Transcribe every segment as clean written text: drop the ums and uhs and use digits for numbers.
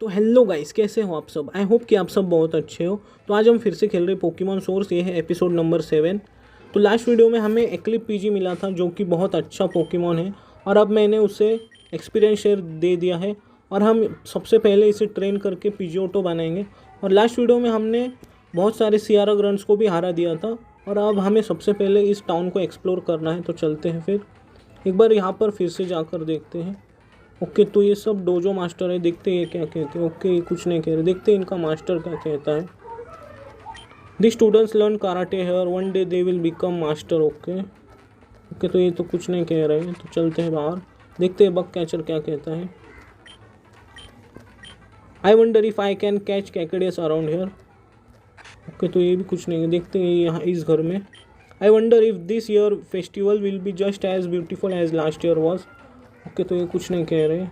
तो hello guys, कैसे हो आप सब। आई होप कि आप सब बहुत अच्छे हो। तो आज हम फिर से खेल रहे पोकेमॉन सोर्स। ये है एपिसोड नंबर 7। तो लास्ट वीडियो में हमें एक्लिप पीजी मिला था जो कि बहुत अच्छा पोकेमॉन है, और अब मैंने उसे एक्सपीरियंस शेयर दे दिया है और हम सबसे पहले इसे ट्रेन करके पीजियोटो बनाएंगे। और लास्ट वीडियो में हमने बहुत सारे सियारा ग्रंट्स को भी हरा दिया था, और अब हमें सबसे पहले इस टाउन को एक्सप्लोर करना है। तो चलते हैं फिर एक बार यहाँ पर फिर से जाकर देखते हैं। ओके, तो ये सब डोजो मास्टर है, देखते हैं ये क्या कहते हैं। ओके, ये कुछ नहीं कह रहे, देखते हैं इनका मास्टर क्या कहता है। The students learn karate here, one day they will become master. Okay okay, तो ये तो कुछ नहीं कह रहे हैं। तो चलते हैं बाहर, देखते हैं बग कैचर क्या कहता है। I wonder if I can catch कैकेडियस अराउंड हेयर। ओके, तो ये भी कुछ नहीं है, देखते हैं यहाँ इस घर में। I wonder if this year festival will be just as beautiful as last year was. Okay, तो ये कुछ नहीं कह रहे।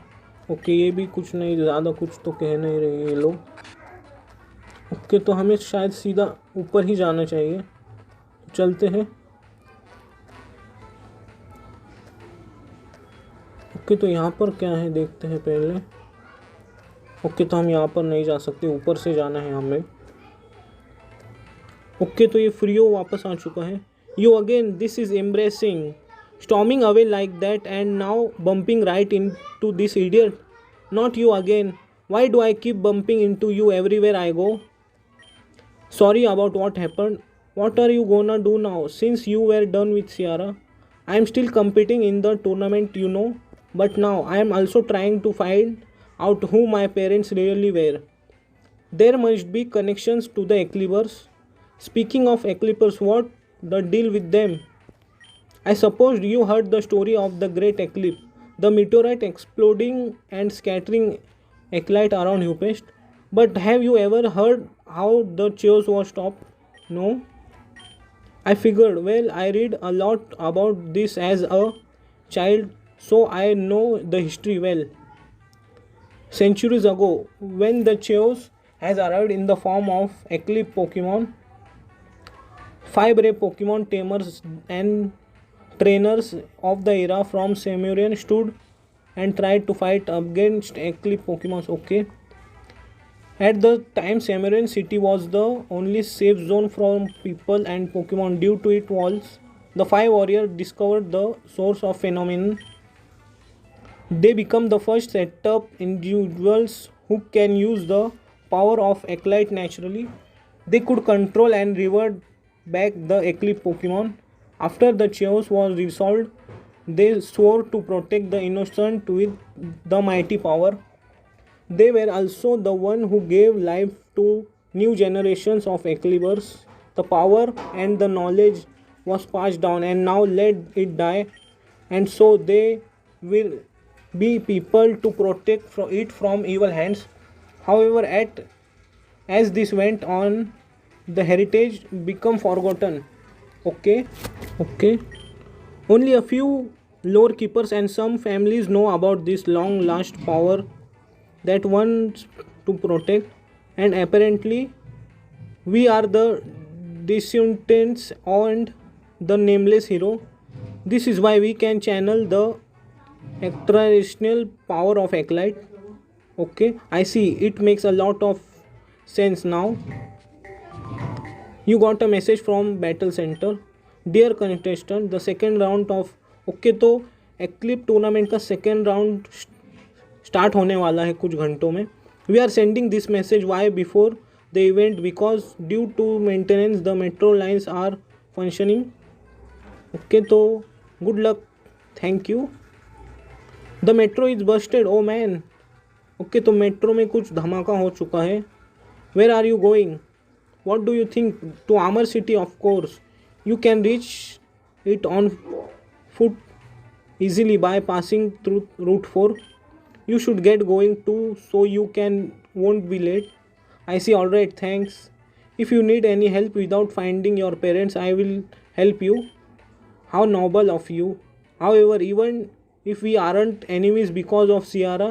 ओके, ये भी कुछ नहीं, ज़्यादा कुछ तो कह नहीं रहे ये लोग। ओके, तो हमें शायद सीधा ऊपर ही जाना चाहिए, तो चलते हैं। ओके, तो यहाँ पर क्या है देखते हैं पहले। ओके, तो हम यहाँ पर नहीं जा सकते, ऊपर से जाना है हमें। ओके, तो ये फ्रियो वापस आ चुका है। You again, this is embarrassing, storming away like that and now bumping right into this idiot. Not you again. Why do I keep bumping into you everywhere I go? Sorry about what happened. What are you gonna do now since you were done with Ciara? I am still competing in the tournament, you know, but now I am also trying to find out who my parents really were. There must be connections to the Eclipsers. Speaking of Eclipsers, what the deal with them? I suppose you heard the story of the Great Eclipse, the meteorite exploding and scattering Eclite around Upest. But have you ever heard how the chaos was stopped? No? I figured, well, I read a lot about this as a child, so I know the history well. Centuries ago, when the chaos has arrived in the form of Eclipse Pokemon, 5 rare Pokemon tamers and trainers of the era from Semurian stood and tried to fight against Eclipse Pokemon. Okay. At the time, Semurian City was the only safe zone from people and Pokemon. Due to its walls, the 5 warriors discovered the source of phenomenon. They become the first setup individuals who can use the power of Eclite naturally. They could control and revert back the Eclipse Pokemon. After the chaos was resolved, they swore to protect the innocent with the mighty power. They were also the one who gave life to new generations of Eclipsers. The power and the knowledge was passed down, and now let it die, and so they will be people to protect it from evil hands. However, as this went on, the heritage became forgotten. Okay, okay. Only a few lore keepers and some families know about this long last power that wants to protect, and apparently, we are the descendants and the nameless hero. This is why we can channel the extraterrestrial power of Eclite. Okay, I see. It makes a lot of sense now. You got a message from Battle Center. Dear contestant, the second round of okay, तो eclipse tournament का second round start होने वाला है कुछ घंटों में। We are sending this message way before the event because due to maintenance the metro lines are functioning. Okay, तो good luck, thank you. The metro is busted, oh man. Okay, तो metro में कुछ धमाका हो चुका है। Where are you going? What do you think? To Amar City, of course. You can reach it on foot easily by passing through Route 4. You should get going too so you won't be late. I see, alright, thanks. If you need any help without finding your parents, I will help you. How noble of you. However, even if we aren't enemies because of Ciara,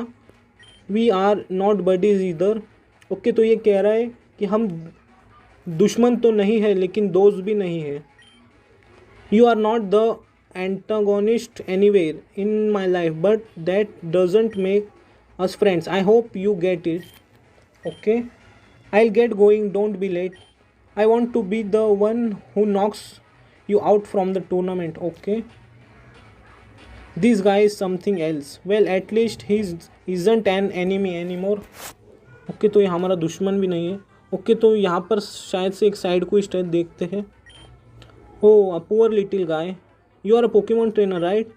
we are not buddies either. Okay, तो ये कह रहा है कि हम दुश्मन तो नहीं है लेकिन दोस्त भी नहीं है। You are not the antagonist anywhere in my life, but that doesn't make us friends. I hope you get it. Okay, I'll get going, don't be late. I want to be the one who knocks you out from the tournament. Okay, this guy is something else. Well, at least he isn't an enemy anymore. Okay, तो ये हमारा दुश्मन भी नहीं है. Okay, तो यहाँ पर शायद से एक साइड को स्टेज देखते हैं. Oh, a poor little guy. You are a Pokemon trainer, right?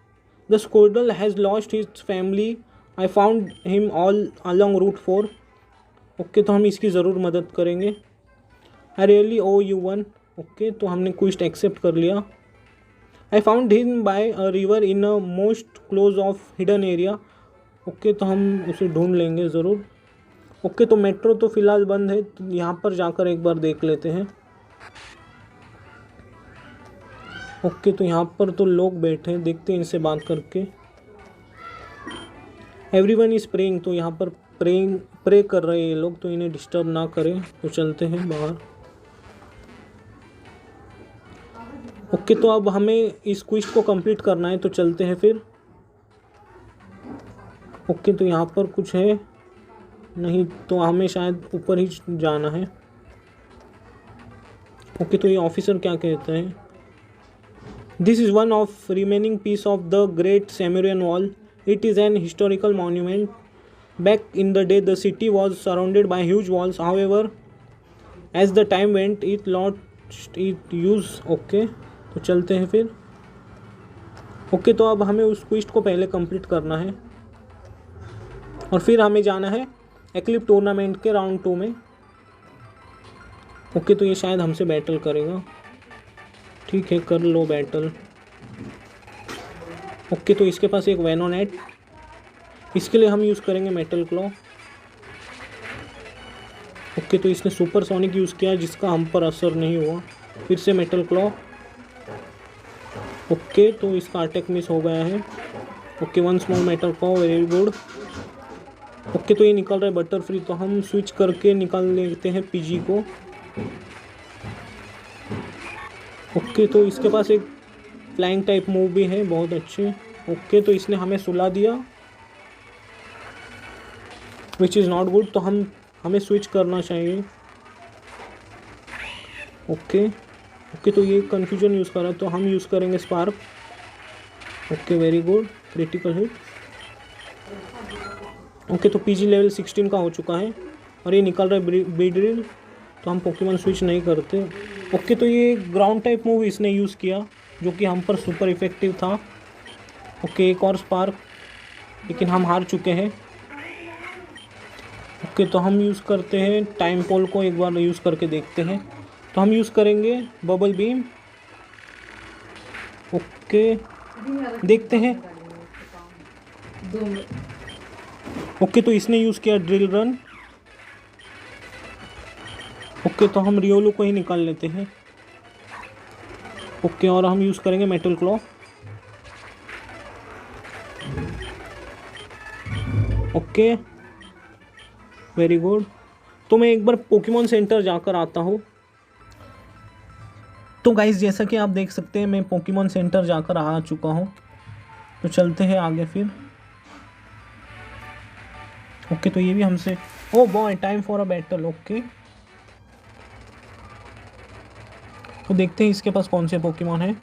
The Squirtle has lost his family. I found him all along Route 4. Okay, तो हम इसकी ज़रूर मदद करेंगे. I really owe you one. Okay, तो हमने क्वेस्ट एक्सेप्ट कर लिया. I found him by a river in a most close of hidden area. Okay, तो हम उसे ढूंढ लेंगे ज़रूर. ओके, तो मेट्रो तो फ़िलहाल बंद है, तो यहाँ पर जाकर एक बार देख लेते हैं. ओके, तो यहाँ पर तो लोग बैठे हैं, देखते हैं इनसे बात करके. एवरीवन इज़ प्रेइंग, तो यहाँ पर प्रे कर रहे हैं ये लोग, तो इन्हें डिस्टर्ब ना करें. तो चलते हैं बाहर. ओके, तो अब हमें इस क्विज को कंप्लीट करना है, तो चलते हैं फिर. ओके, तो यहाँ पर कुछ है नहीं, तो हमें शायद ऊपर ही जाना है. ओके, तो ये ऑफिसर क्या कहते हैं. This is one of remaining piece of the Great Sumerian Wall. It is an historical monument. Back in the day, the city was surrounded by huge walls. However, as the time went, it lost its use. Okay, तो चलते हैं फिर. Okay, तो अब हमें उस क्विस्ट को पहले कंप्लीट करना है और फिर हमें जाना है एक्लिप टूर्नामेंट के राउंड 2 में. ओके, तो ये शायद हमसे बैटल करेगा. ठीक है, कर लो बैटल. ओके, तो इसके पास एक वेनोनेट, इसके लिए हम यूज़ करेंगे मेटल क्लॉ. ओके, तो इसने सुपर सोनिक यूज़ किया जिसका हम पर असर नहीं हुआ. फिर से मेटल क्लॉ. ओके, तो इसका अटैक मिस हो गया है. Okay, one small metal claw, very good. Okay, तो ये निकल रहा है बटर फ्री, तो हम स्विच करके निकाल लेते हैं पीजी को. ओके, तो इसके पास एक फ्लाइंग टाइप मूव भी है, बहुत अच्छे. ओके, तो इसने हमें सुला दिया, विच इज़ नॉट गुड. तो हमें स्विच करना चाहिए. ओके, तो ये कन्फ्यूजन यूज़ कर रहा है, तो हम यूज़ करेंगे spark. Okay, very good, critical hit. Okay, तो पीजी लेवल 16 का हो चुका है और ये निकल रहा है बीड्रिल, तो हम पोकेमॉन स्विच नहीं करते. ओके, तो ये ग्राउंड टाइप मूव इसने यूज़ किया जो कि हम पर सुपर इफेक्टिव था. ओके, एक और स्पार्क, लेकिन हम हार चुके हैं. ओके, तो हम यूज़ करते हैं टाइम पोल को, एक बार यूज़ करके देखते हैं. तो हम यूज़ करेंगे बबल बीम. ओके, देखते हैं. ओके, तो इसने यूज़ किया ड्रिल रन. ओके, तो हम रियोलू को ही निकाल लेते हैं. ओके, और हम यूज़ करेंगे metal claw. Okay, very good. तो मैं एक बार पोकेमॉन सेंटर जाकर आता हूँ. तो गाइस, जैसा कि आप देख सकते हैं मैं पोकेमॉन सेंटर जाकर आ चुका हूँ. तो चलते हैं आगे फिर. ओके, तो ये भी हमसे, oh boy, time for a battle. Okay, तो देखते हैं इसके पास कौन से पोकेमॉन है.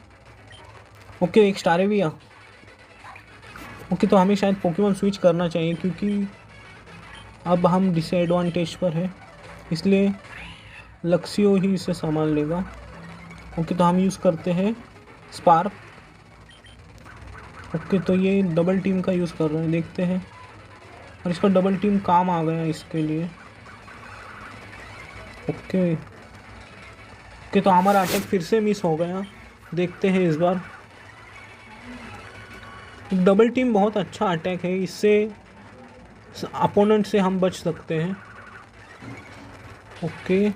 ओके, एक स्टारेविया. ओके, तो हमें शायद पोकेमॉन स्विच करना चाहिए क्योंकि अब हम डिसएडवांटेज पर है, इसलिए लक्सियो ही इसे संभाल लेगा. ओके, तो हम यूज़ करते हैं स्पार्क. ओके, तो ये डबल टीम का यूज़ कर रहे हैं, देखते हैं. और इसका डबल टीम काम आ गया इसके लिए. ओके, तो हमारा अटैक फिर से मिस हो गया. देखते हैं इस बार. डबल टीम बहुत अच्छा अटैक है, इससे अपोनेंट से हम बच सकते हैं. ओके,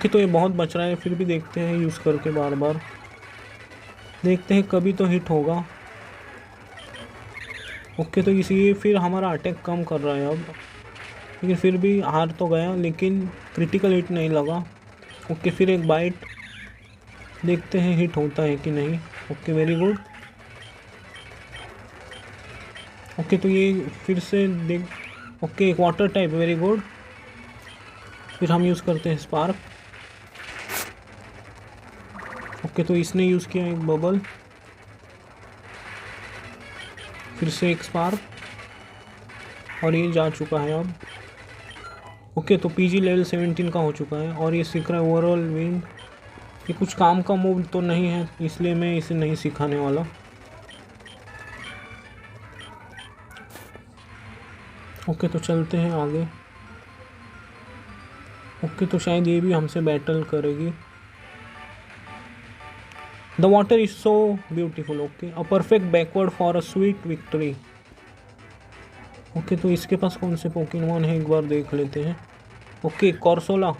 तो ये बहुत बच रहा है, फिर भी देखते हैं यूज़ करके बार बार. देखते हैं कभी तो हिट होगा. ओके, तो इसी फिर हमारा अटैक कम कर रहा है अब, लेकिन फिर भी हार तो गया, लेकिन क्रिटिकल हिट नहीं लगा. ओके, फिर एक बाइट, देखते हैं हिट होता है कि नहीं. Okay, very good. ओके, तो ये फिर से देख. ओके, एक वाटर टाइप, वेरी गुड. फिर हम यूज़ करते हैं स्पार्क। ओके, तो इसने यूज़ किया एक बबल, फिर से एक स्पार्क, और ये जा चुका है अब। ओके, तो पीजी लेवल 17 का हो चुका है और ये सीख रहा है ओवरऑल विंड। ये कुछ काम का मूव तो नहीं है, इसलिए मैं इसे नहीं सिखाने वाला। ओके, तो चलते हैं आगे। ओके, तो शायद ये भी हमसे बैटल करेगी। The water is so beautiful. Okay, a perfect backward for a sweet victory. Okay, तो इसके पास कौन से पोकेमॉन है एक बार देख लेते हैं। ओके, कॉर्सोला।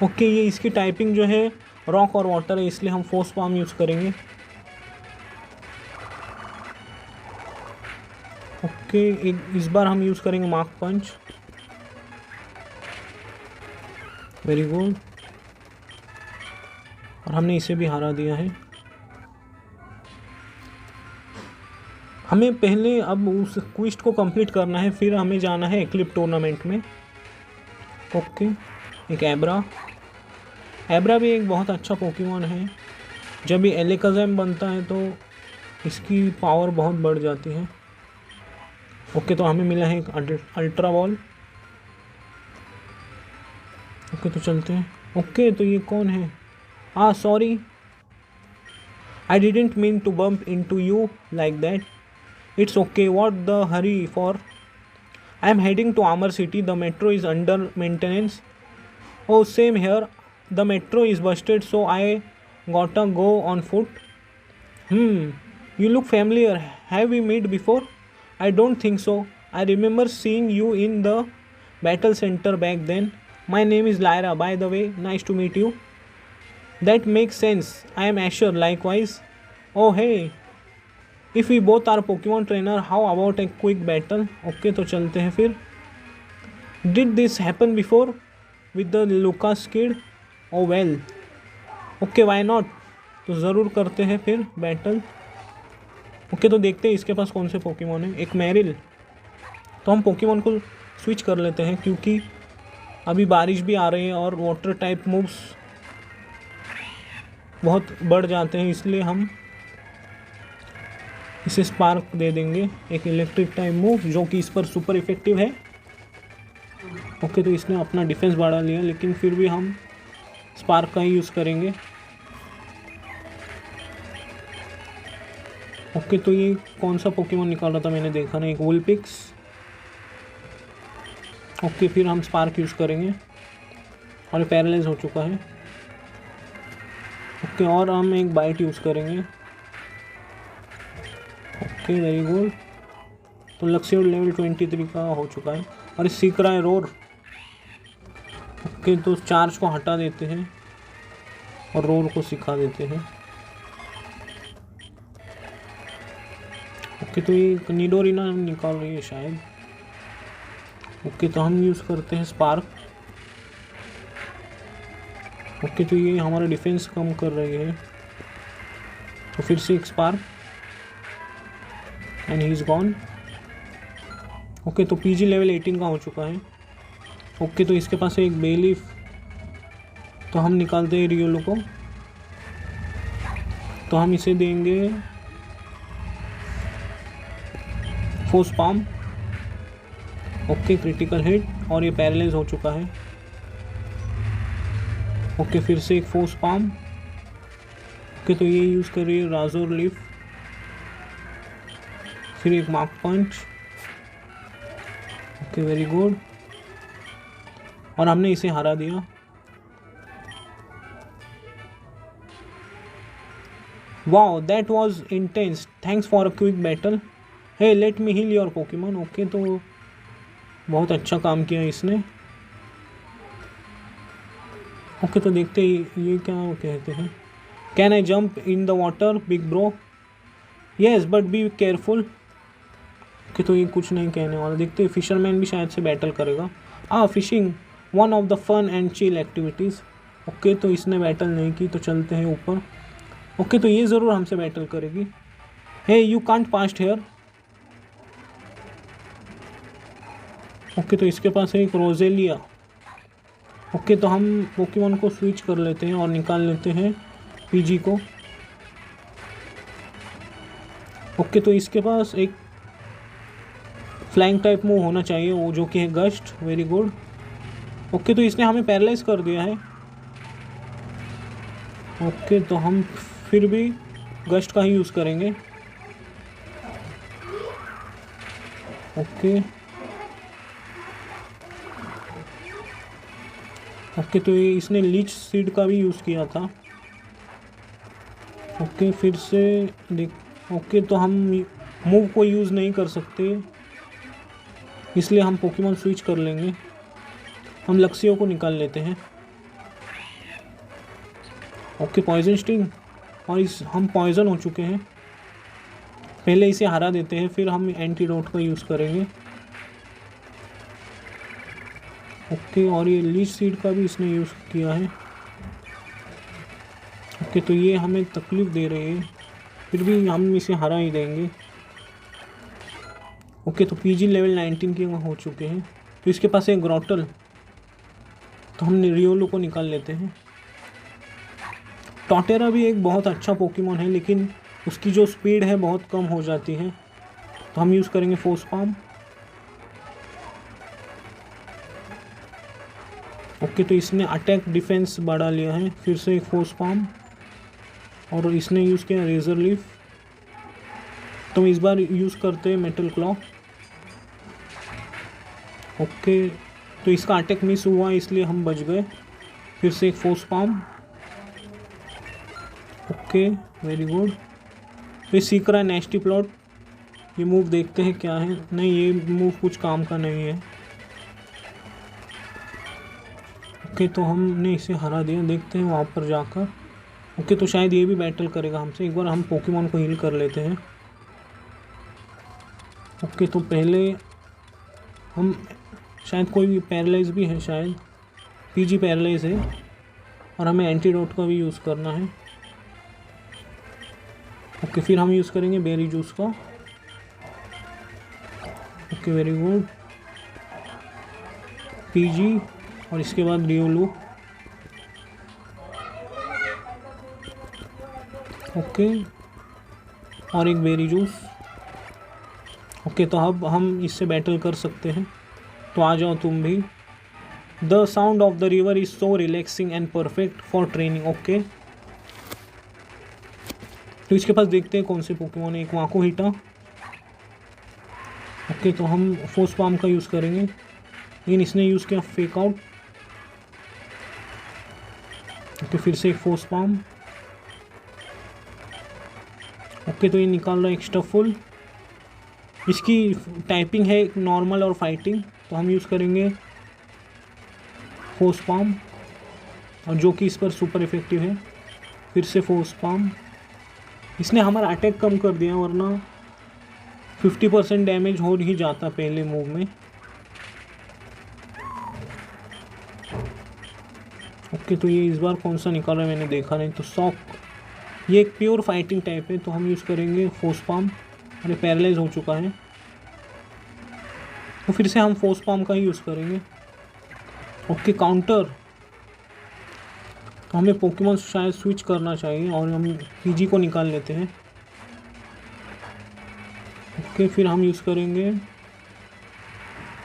ओके, ये इसकी टाइपिंग जो है रॉक और वाटर है, इसलिए हम फोर्स पाम यूज़ करेंगे। ओके, इस बार हम यूज़ करेंगे मार्क पंच। वेरी गुड, और हमने इसे भी हरा दिया है। हमें पहले अब उस क्विस्ट को कंप्लीट करना है, फिर हमें जाना है एक्लिप टूर्नामेंट में। ओके, एक एब्रा भी एक बहुत अच्छा पोकेमॉन है। जब भी एलेकाज़म बनता है तो इसकी पावर बहुत बढ़ जाती है। ओके, तो हमें मिला है एक अल्ट्रा बॉल। ओके, तो चलते हैं। ओके, तो ये कौन है? Sorry, I didn't mean to bump into you like that. It's okay, what the hurry for? I am heading to Amar city, the metro is under maintenance. Oh, same here. The metro is busted, so I gotta go on foot. You look familiar. Have we met before? I don't think so. I remember seeing you in the battle center back then. My name is Lyra, by the way. Nice to meet you. That makes sense. I am Asher, likewise. Oh, hey. If we both are Pokemon trainer, how about a quick battle? Okay, तो चलते हैं फिर. Did this happen before? With the Lucas kid? Oh well. Okay, why not? तो ज़रूर करते हैं फिर battle. Okay, तो देखते हैं इसके पास कौन से पोकेमॉन है। एक मैरिल। तो हम पोकेमॉन को स्विच कर लेते हैं क्योंकि अभी बारिश भी आ रही है और वाटर टाइप मूव्स बहुत बढ़ जाते हैं, इसलिए हम इसे स्पार्क दे देंगे, एक इलेक्ट्रिक टाइप मूव जो कि इस पर सुपर इफेक्टिव है। ओके, तो इसने अपना डिफेंस बढ़ा लिया, लेकिन फिर भी हम स्पार्क का ही यूज़ करेंगे। ओके, तो ये कौन सा पोकेमॉन निकाल रहा था मैंने देखा नहीं, एक वुलपिक्स। ओके, फिर हम स्पार्क यूज़ करेंगे और ये पैरालाइज हो चुका है। ओके, और हम एक बाइट यूज़ करेंगे। Okay, very good. तो लक्ष्य लेवल 23 का हो चुका है और ये सीख रहा है रोर। ओके, तो चार्ज को हटा देते हैं और रोर को सिखा देते हैं। ओके, तो ये निडोरिना निकाल रही है शायद। ओके, तो हम यूज़ करते हैं स्पार्क। ओके, तो ये हमारा डिफेंस कम कर रही है, तो फिर से एक spark and he is gone. Okay, तो पीजी लेवल 18 का हो चुका है। ओके, तो इसके पास है एक बेलीफ, तो हम निकालते हैं रियोलो को। तो हम इसे देंगे force palm. Okay, critical hit और ये पैरालाइज हो चुका है। ओके, फिर से एक फोर्स पाम। ओके, तो ये यूज़ कर रही है राजोर लीफ, फिर एक मार्क पंच। ओके, वेरी गुड, और हमने इसे हरा दिया। Wow, that was intense, thanks for a quick battle. Hey, let me heal your Pokemon. Okay, तो बहुत अच्छा काम किया इसने। ओके, तो देखते ये क्या कहते हैं। Can I jump in the water big bro? Yes, but be careful. Okay, तो ये कुछ नहीं कहने वाला। देखते हैं, फिशरमैन भी शायद से बैटल करेगा। Fishing, one of the fun and chill activities. Okay, तो इसने बैटल नहीं की, तो चलते हैं ऊपर। ओके, तो ये ज़रूर हमसे बैटल करेगी। Hey, you can't past here. Okay, तो इसके पास है एक रोजेलिया। ओके, तो हम पोकेमॉन को स्विच कर लेते हैं और निकाल लेते हैं पीजी को। ओके, तो इसके पास एक फ्लाइंग टाइप मूव होना चाहिए, वो जो कि है गस्ट। Very good. ओके, तो इसने हमें पैरालाइज कर दिया है। ओके, तो हम फिर भी गस्ट का ही यूज़ करेंगे। ओके ओके, तो ये इसने लीच सीड का भी यूज़ किया था। ओके, फिर से देख। ओके, तो हम मूव को यूज़ नहीं कर सकते, इसलिए हम पोकेमॉन स्विच कर लेंगे। हम लक्ष्यों को निकाल लेते हैं। ओके, पॉइजन स्टिंग, और हम पॉइजन हो चुके हैं। पहले इसे हरा देते हैं, फिर हम एंटीडोट का यूज़ करेंगे। ओके, और ये लीच सीड का भी इसने यूज़ किया है। ओके, तो ये हमें तकलीफ़ दे रही है, फिर भी हम इसे हरा ही देंगे। ओके, तो पीजी लेवल 19 के हो चुके हैं। तो इसके पास है ग्रोटल, तो हम रियोलू को निकाल लेते हैं। टॉटेरा भी एक बहुत अच्छा पोकेमॉन है, लेकिन उसकी जो स्पीड है बहुत कम हो जाती है, तो हम यूज़ करेंगे फोर्स पाम। ओके, तो इसने अटैक डिफेंस बढ़ा लिया है। फिर से एक फोर्स पाम, और इसने यूज़ किया रेजर लीफ। तो इस बार यूज़ करते हैं मेटल क्लॉ। ओके, तो इसका अटैक मिस हुआ, इसलिए हम बच गए। फिर से एक force palm. Okay, very good. तो ये सीख रहा है नेस्टी प्लॉट। ये मूव देखते हैं क्या है। नहीं, ये मूव कुछ काम का नहीं है। ओके, तो हमने इसे हरा दिया। देखते हैं वहाँ पर जाकर। ओके, तो शायद ये भी बैटल करेगा हमसे। एक बार हम पोकेमॉन को हील कर लेते हैं। ओके, तो पहले हम शायद कोई पैरालाइज भी है, शायद पीजी पैरालाइज है, और हमें एंटीडोट का भी यूज़ करना है। ओके, फिर हम यूज़ करेंगे बेरी जूस का। Okay, very good. पीजी, और इसके बाद रियोलू। ओके, और एक बेरी जूस। ओके, तो अब हम इससे बैटल कर सकते हैं। तो आ जाओ तुम भी। The sound of the river is so relaxing and perfect for training. Okay, तो इसके पास देखते हैं कौन से पोकेमॉन है। एक वाको हिटा। ओके, तो हम फोर्स पाम का यूज़ करेंगे, लेकिन इसने यूज़ किया फेक आउट। ओके, फिर से एक फोर्स पाम। ओके, तो ये निकाल रहा है एक्स्ट्रा फुल। इसकी टाइपिंग है नॉर्मल और फाइटिंग, तो हम यूज़ करेंगे फोर्स पाम, और जो कि इस पर सुपर इफेक्टिव है। फिर से फोर्स पाम। इसने हमारा अटैक कम कर दिया, वरना 50% डैमेज हो ही जाता पहले मूव में। ओके, तो ये इस बार कौन सा निकाला है मैंने देखा नहीं। तो सॉक, ये एक प्योर फाइटिंग टाइप है, तो हम यूज़ करेंगे फोर्स पाम। अरे, पैरालाइज हो चुका है, तो फिर से हम फोर्स पाम का ही यूज़ करेंगे। Okay, counter. तो हमें पोकेमॉन शायद स्विच करना चाहिए, और हम पीजी को निकाल लेते हैं। ओके, फिर हम यूज़ करेंगे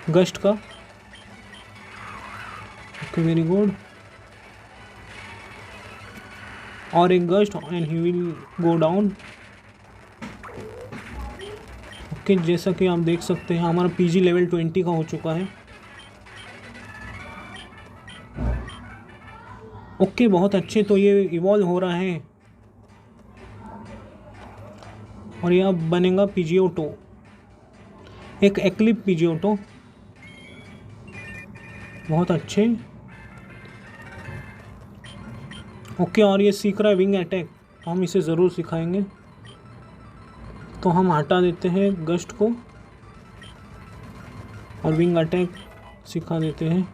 गस्ट का। Okay, very good. और एक gust, and he will go down. Okay, जैसा कि आप देख सकते हैं हमारा पीजी लेवल 20 का हो चुका है। ओके, बहुत अच्छे। तो ये इवॉल्व हो रहा है, और ये अब बनेगा पीजियोटो, एक एक्लिप पीजियोटो। बहुत अच्छे। ओके, और ये सीख रहा है विंग अटैक, तो हम इसे ज़रूर सिखाएंगे। तो हम हटा देते हैं गस्ट को, और विंग अटैक सिखा देते हैं।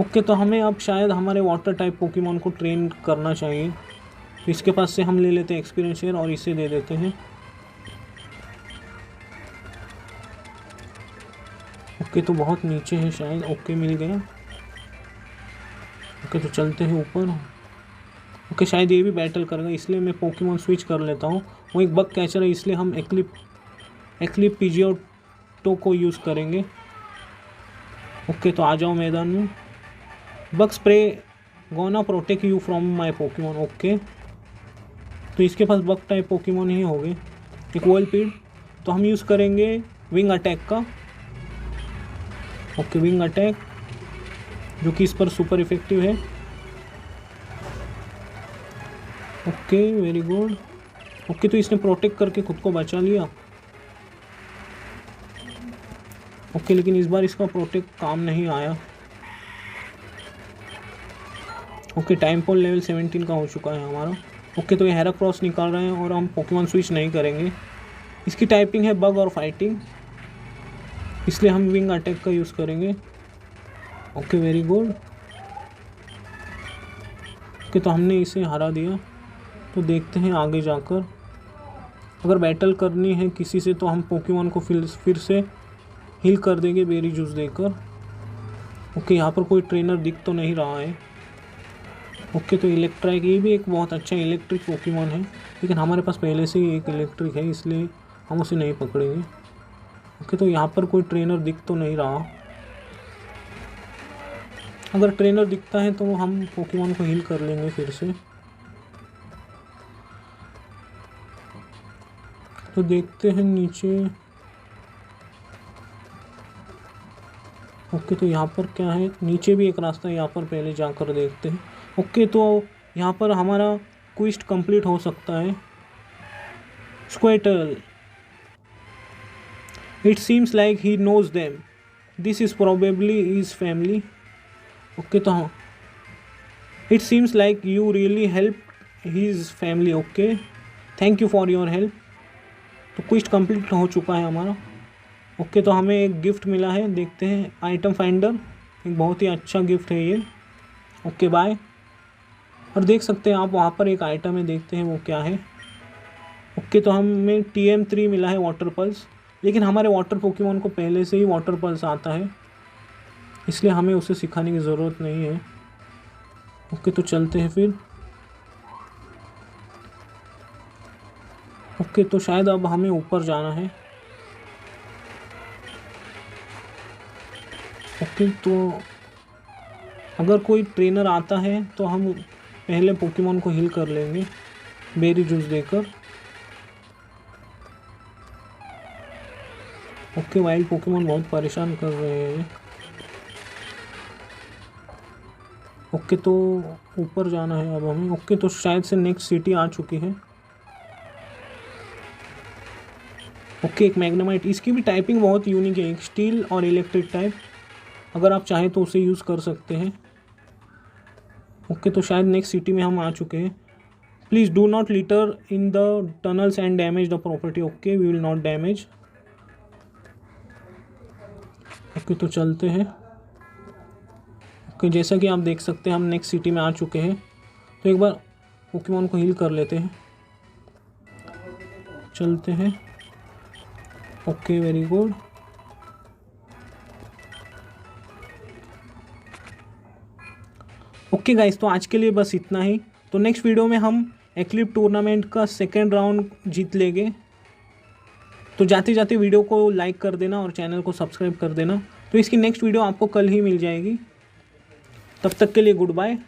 ओके, तो हमें अब शायद हमारे वाटर टाइप पोकेमॉन को ट्रेन करना चाहिए। तो इसके पास से हम ले लेते हैं एक्सपीरियंस शेयर, और इसे दे देते हैं। ओके, तो बहुत नीचे है शायद। ओके, मिल गया। ओके तो चलते हैं ऊपर। ओके शायद ये भी बैटल करेगा, इसलिए मैं पोकेमॉन स्विच कर लेता हूँ। वो एक बग कैचर है, इसलिए हम एक्लिप पिजियोटो को यूज़ करेंगे। ओके तो आ जाओ मैदान में। Bug spray gonna protect you from my Pokemon. Okay तो इसके पास बग टाइप पोकेमॉन ही हो गए, एक व्हर्लपीड। तो हम यूज़ करेंगे विंग अटैक का। ओके विंग अटैक जो कि इस पर सुपर इफेक्टिव है। Okay very good. ओके तो इसने प्रोटेक्ट करके खुद को बचा लिया। ओके लेकिन इस बार इसका प्रोटेक्ट काम नहीं आया। ओके टाइम पॉल लेवल 17 का हो चुका है हमारा। ओके तो ये हेराक्रॉस निकाल रहे हैं और हम पोकेमॉन स्विच नहीं करेंगे। इसकी टाइपिंग है बग और फाइटिंग, इसलिए हम विंग अटैक का यूज़ करेंगे। Okay very good. ओके तो हमने इसे हरा दिया। तो देखते हैं आगे जाकर, अगर बैटल करनी है किसी से तो हम पोकेमॉन को फिर से हील कर देंगे बेरी जूस देकर। ओके यहाँ पर कोई ट्रेनर दिख तो नहीं रहा है। ओके तो इलेक्ट्राइक, ये भी एक बहुत अच्छा इलेक्ट्रिक पोकेमॉन है, लेकिन हमारे पास पहले से ही एक इलेक्ट्रिक है, इसलिए हम उसे नहीं पकड़ेंगे। ओके तो यहाँ पर कोई ट्रेनर दिख तो नहीं रहा। अगर ट्रेनर दिखता है तो हम पोकेमॉन को हील कर लेंगे फिर से। तो देखते हैं नीचे। ओके तो यहाँ पर क्या है, नीचे भी एक रास्ता है, यहाँ पर पहले जाकर देखते हैं। ओके तो यहाँ पर हमारा क्वेस्ट कंप्लीट हो सकता है। स्क्वेटल, it seems like he knows them, this is probably his family. Okay तो हाँ, it seems like you really help his family. Okay thank you for your help. तो क्वेस्ट कंप्लीट हो चुका है हमारा। ओके तो हमें एक गिफ्ट मिला है, देखते हैं। आइटम फाइंडर, एक बहुत ही अच्छा गिफ्ट है ये। Okay bye. और देख सकते हैं आप वहाँ पर एक आइटम है, देखते हैं वो क्या है। ओके तो हमें TM3 मिला है वाटर पल्स, लेकिन हमारे वाटर पोकेमॉन को पहले से ही वाटर पल्स आता है, इसलिए हमें उसे सिखाने की ज़रूरत नहीं है। ओके तो चलते हैं फिर। ओके तो शायद अब हमें ऊपर जाना है। ओके तो अगर कोई ट्रेनर आता है तो हम पहले पोकेमॉन को हील कर लेंगे बेरी जूस देकर। ओके वाइल्ड पोकेमॉन बहुत परेशान कर रहे हैं। ओके तो ऊपर जाना है अब हमें। ओके तो शायद से नेक्स्ट सिटी आ चुकी है। ओके एक मैग्नेमाइट, इसकी भी टाइपिंग बहुत यूनिक है, एक स्टील और इलेक्ट्रिक टाइप। अगर आप चाहें तो उसे यूज़ कर सकते हैं। ओके तो शायद नेक्स्ट सिटी में हम आ चुके हैं। Please do not litter in the tunnels and damage the property. Okay we will not damage. Okay तो चलते हैं। ओके जैसा कि आप देख सकते हैं हम नेक्स्ट सिटी में आ चुके हैं। तो एक बार पोकेमॉन को हील कर लेते हैं, चलते हैं। Okay very good. Okay guys तो आज के लिए बस इतना ही। तो नेक्स्ट वीडियो में हम एक्लिप टूर्नामेंट का सेकेंड राउंड जीत लेंगे। तो जाते जाते वीडियो को लाइक कर देना और चैनल को सब्सक्राइब कर देना। तो इसकी नेक्स्ट वीडियो आपको कल ही मिल जाएगी। तब तक के लिए गुड बाय।